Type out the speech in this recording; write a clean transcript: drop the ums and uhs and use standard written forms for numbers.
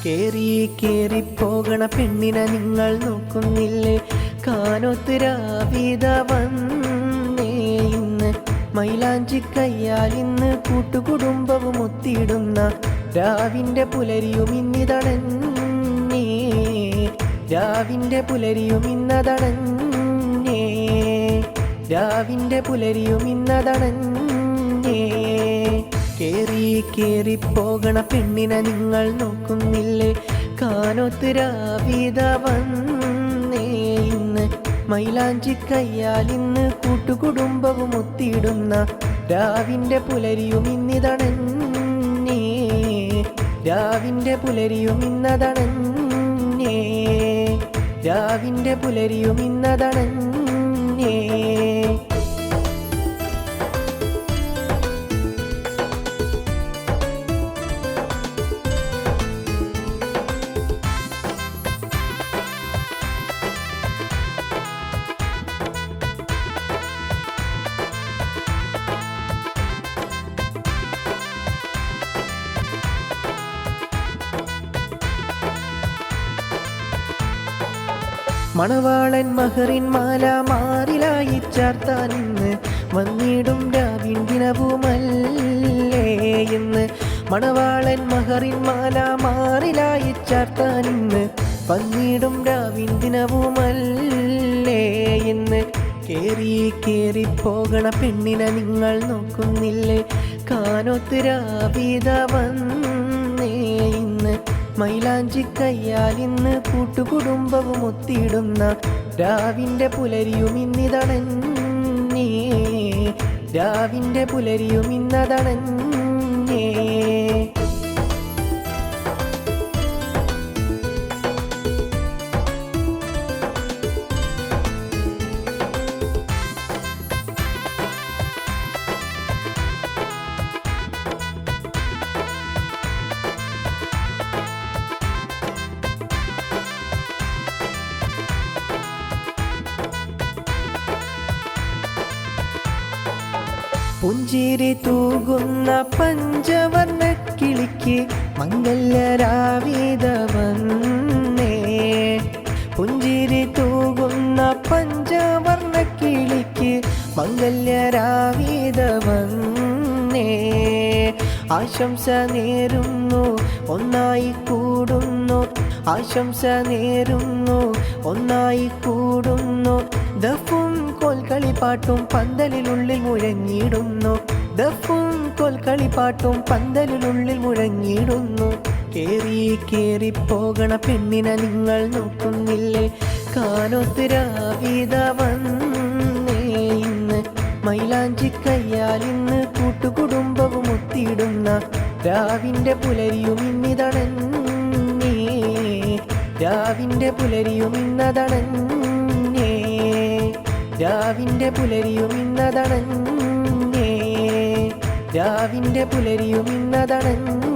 കേറി കേറി പോകണ പെണ്ണിനെ നിങ്ങൾ നോക്കുന്നില്ലേ? കാനോത്ത് രാവിത വന്നേ ഇന്ന് മൈലാഞ്ചി കയ്യാൽ ഇന്ന് കൂട്ടുകുടുംബവും ഒത്തിടുന്ന രാവിൻ്റെ പുലരിയും ഇന്നിതടഞ്ഞേ, രാവിൻ്റെ പുലരിയും ഇന്നതടഞ്ഞേ, രാവിൻ്റെ പുലരിയും ഇന്നതടഞ്ഞേ. കേറി കേറി പോകണ പെണ്ണിനെ നിങ്ങൾ നോക്കുന്നില്ലേ? കാനോത്ത് രാവിത വന്നേ ഇന്ന് മൈലാഞ്ചി കയ്യാൽ ഇന്ന് കൂട്ടുകുടുംബവും ഒത്തിടുന്ന രാവിൻ്റെ പുലരിയും ഇന്നിതടഞ്ഞേ, രാവിൻ്റെ പുലരിയും ഇന്നതടഞ്ഞേ, രാവിൻ്റെ പുലരിയും ഇന്നതടഞ്ഞേ. മണവാളൻ മഹറിൻ മാല മാറിലായി ചാർത്താൻ ഇന്ന് വന്നിടും രാവിൻ ദിനവുമല്ലേ ഇന്ന്. മണവാളൻ മഹറിൻ മാല മാറിലായി ചാർത്താൻ ഇന്ന് വന്നിടും രാവിൻ ദിനവുമല്ലേ ഇന്ന്. കേറി കേറി പോകണ പെണ്ണിനെ നിങ്ങൾ നോക്കുന്നില്ലേ? കാനോത്ത് രാവിത വന്നേ ഇന്ന് മൈലാഞ്ചി കയ്യാൽ ഇന്ന് കൂട്ടുകുടുംബവും ഒത്തിടുന്ന രാവിൻ്റെ പുലരിയും ഇന്നിതടഞ്ഞേ, രാവിൻ്റെ പുലരിയും ഇന്നതടഞ്ഞേ. പുഞ്ചിരി തൂകുന്ന പഞ്ചവർണ്ണ കിളിക്ക് മംഗല്യരാവിത വന്നേ, പുഞ്ചിരി തൂകുന്ന പഞ്ചവർണ്ണ കിളിക്ക് മംഗല്യരാവിത വന്നേ. ആശംസ നേരുന്നു ഒന്നായി കൂടുന്നു, ആശംസ നേരുന്നു ഒന്നായി കൂടുന്നു. ദഫും കോൽക്കളിപ്പാട്ടും പന്തലിനുള്ളിൽ മുഴങ്ങിടുന്നു, ദഫും കോൽക്കളിപ്പാട്ടും പന്തലിനുള്ളിൽ മുഴങ്ങിടുന്നു. കേറി കേറി പോകണ പെണ്ണിനെ നിങ്ങൾ നോക്കുന്നില്ലേ? കാനോത്ത് രാവിത വന്നേ ഇന്ന് മൈലാഞ്ചി കയ്യാൽ ഇന്ന് കൂട്ടുകുടുംബവും ഒത്തിടുന്ന രാവിൻ്റെ പുലരിയും ഇന്നിതടഞ്ഞേ, രാവിൻ്റെ പുലരിയും ഇന്നതടഞ്ഞേ, രാവിൻ്റെ പുലരിയും ഇന്നതടഞ്ഞേ, രാവിൻ്റെ പുലരിയും ഇന്നതടഞ്ഞേ.